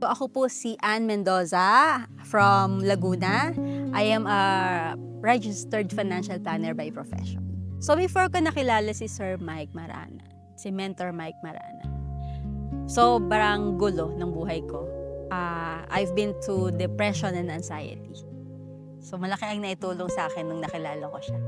So, ako po si Ann Mendoza from Laguna. I am a registered financial planner by profession. So before ko nakilala si Sir Mike Marana, si Mentor Mike Marana, sobrang gulo ng buhay ko. I've been to depression and anxiety. So malaki ang naitulong sa akin nung nakilala ko siya.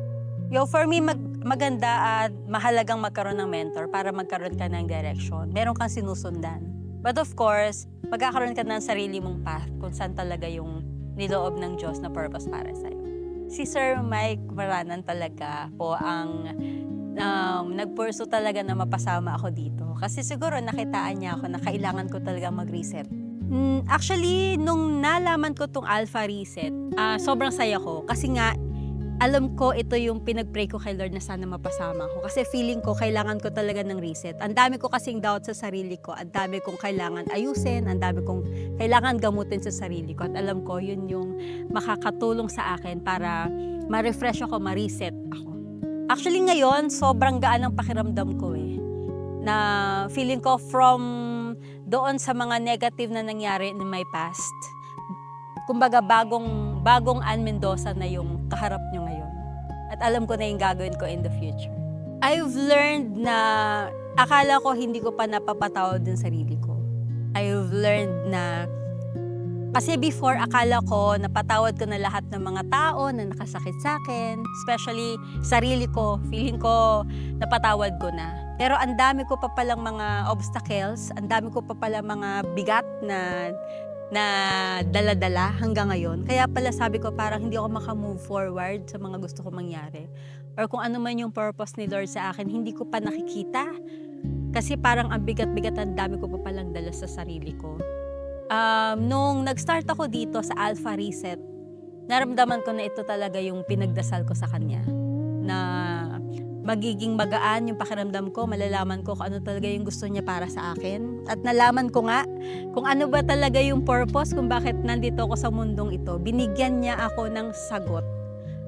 For me, maganda at mahalagang magkaroon ng mentor para magkaroon ka ng direction. Meron kang sinusundan. But of course, magkakaroon ka ng sarili mong path kung saan talaga yung niloob ng Diyos na purpose para sa'yo. Si Sir Mike Maranan talaga po ang nagpurso talaga na mapasama ako dito. Kasi siguro nakitaan niya ako na kailangan ko talaga mag-reset. Actually, nung nalaman ko tong Alpha Reset, sobrang saya ko. Kasi nga, alam ko ito yung pinag-pray ko kay Lord na sana mapasama ko. Kasi feeling ko kailangan ko talaga ng reset. Ang dami ko kasing doubt sa sarili ko. Ang dami kong kailangan ayusin. Ang dami kong kailangan gamutin sa sarili ko. At alam ko yun yung makakatulong sa akin para ma-refresh ako, ma-reset ako. Actually ngayon, sobrang gaan ang pakiramdam ko na feeling ko from doon sa mga negative na nangyari in my past. Kumbaga bagong Ann Mendoza na yung kaharap nyo ngayon. At alam ko na yung gagawin ko in the future. I've learned na akala ko hindi ko pa napapatawad ng sarili ko. I've learned na kasi before akala ko napatawad ko na lahat ng mga tao na nakasakit sa akin. Especially sarili ko. Feeling ko napatawad ko na. Pero ang dami ko pa palang mga obstacles. Ang dami ko pa palang mga bigat na dala-dala hanggang ngayon. Kaya pala sabi ko parang hindi ako maka-move forward sa mga gusto ko mangyari. Or kung ano man yung purpose ni Lord sa akin, hindi ko pa nakikita. Kasi parang ang bigat-bigat, ang dami ko pa palang dala sa sarili ko. Nung nag-start ako dito sa Alpha Reset, naramdaman ko na ito talaga yung pinagdasal ko sa Kanya. Na magiging magaan yung pakiramdam ko, malalaman ko kung ano talaga yung gusto niya para sa akin. At nalaman ko nga kung ano ba talaga yung purpose kung bakit nandito ako sa mundong ito. Binigyan niya ako ng sagot.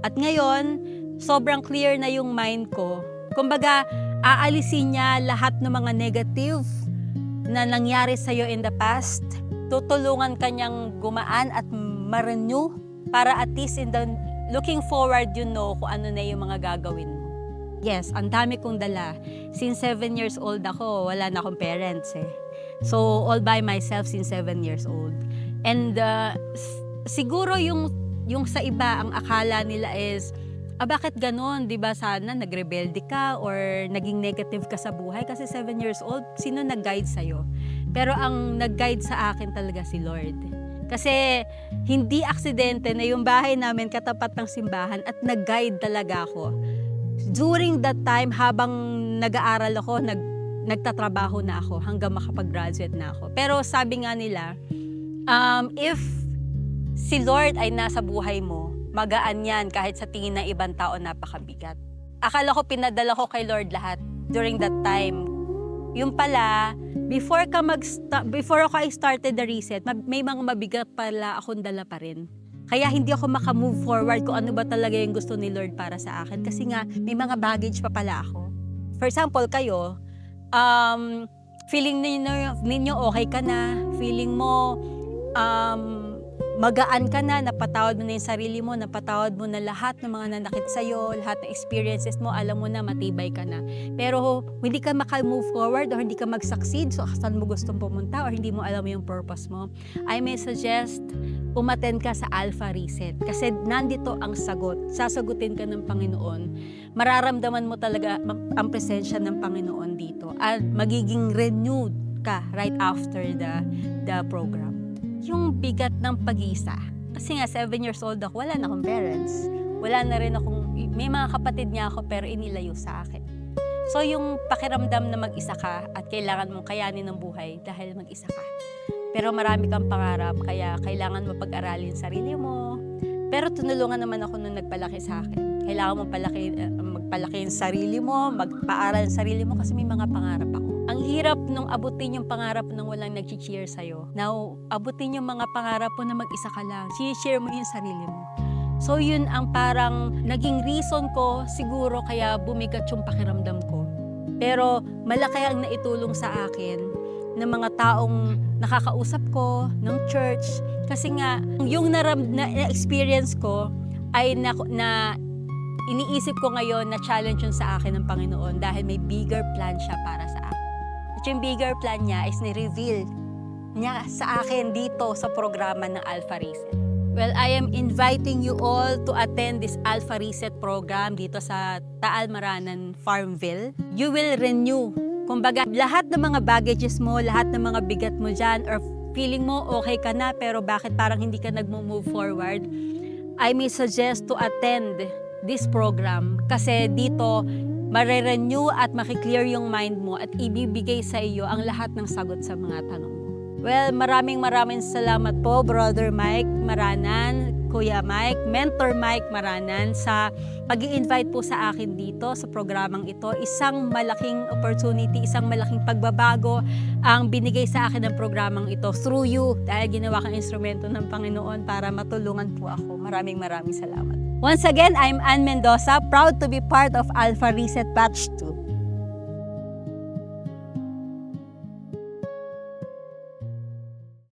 At ngayon, sobrang clear na yung mind ko. Kumbaga, aalisin niya lahat ng mga negative na nangyari sa'yo in the past. Tutulungan kanyang gumaan at ma-renew para at least in the looking forward, you know kung ano na yung mga gagawin mo. Yes, ang dami kong dala. Since 7 years old ako, wala na akong parents So, all by myself since 7 years old. And siguro yung sa iba, ang akala nila is, bakit ganon? Diba sana nagrebelde ka or naging negative ka sa buhay? Kasi 7 years old, sino nag-guide sa'yo? Pero ang nag-guide sa akin talaga si Lord. Kasi hindi aksidente na yung bahay namin katapat ng simbahan at nag-guide talaga ako. During that time, habang nag-aaral ako, nagtatrabaho na ako hanggang makapag-graduate na ako. Pero sabi nga nila, if si Lord ay nasa buhay mo, magaan yan kahit sa tingin ng ibang tao napakabigat. Akala ko pinadala ko kay Lord lahat during that time. Yung pala, before ako I started the reset, may mga mabigat pala akong dala pa rin. Kaya hindi ako maka-move forward kung ano ba talaga yung gusto ni Lord para sa akin. Kasi nga, may mga baggage pa pala ako. For example, kayo, feeling ninyo okay ka na, feeling mo magaan ka na, napatawad mo na yung sarili mo, napatawad mo na lahat ng mga nanakit sa'yo, lahat ng experiences mo, alam mo na matibay ka na. Pero hindi ka maka-move forward or hindi ka mag-succeed, so saan mo gustong pumunta or hindi mo alam yung purpose mo, I may suggest umattend ka sa Alpha Reset. Kasi nandito ang sagot. Sasagutin ka ng Panginoon. Mararamdaman mo talaga ang presensya ng Panginoon dito. At magiging renewed ka right after the program. Yung bigat ng pag-isa. Kasi nga, 7 years old ako, wala na akong parents. Wala na rin may mga kapatid niya ako pero inilayo sa akin. So yung pakiramdam na mag-isa ka at kailangan mong kayanin ng buhay dahil mag-isa ka. Pero marami kang pangarap, kaya kailangan mo pag-aralin sarili mo. Pero tinulungan naman ako nung nagpalaki sa akin. Kailangan mo magpalaki yung sarili mo, magpaaral yung sarili mo kasi may mga pangarap ako. Ang hirap nung abutin yung pangarap nang walang nag-cheer sa'yo. Now, abutin yung mga pangarap mo na mag-isa ka lang. Cheer mo yung sarili mo. So yun ang parang naging reason ko siguro kaya bumigat yung pakiramdam ko. Pero malaki ang naitulong sa akin ng mga taong nakakausap ko, ng church. Kasi nga, yung na-experience ko ay na iniisip ko ngayon na challenge yun sa akin ng Panginoon dahil may bigger plan siya para sa akin. At yung bigger plan niya is ni-reveal niya sa akin dito sa programa ng Alpha Reset. Well, I am inviting you all to attend this Alpha Reset program dito sa Taal Maranan, Farmville. You will renew. Kumbaga, lahat ng mga baggages mo, lahat ng mga bigat mo dyan, or feeling mo okay ka na pero bakit parang hindi ka nag-move forward, I may suggest to attend this program kasi dito mare-renew at makiklear yung mind mo at ibibigay sa iyo ang lahat ng sagot sa mga tanong mo. Well, maraming salamat po, Brother Mike Maranan, Kuya Mike, Mentor Mike Maranan sa pag-i-invite po sa akin dito sa programang ito. Isang malaking opportunity, isang malaking pagbabago ang binigay sa akin ng programang ito through you dahil ginawa kang instrumento ng Panginoon para matulungan po ako. Maraming salamat. Once again, I'm Ann Mendoza, proud to be part of Alpha Reset Batch 2.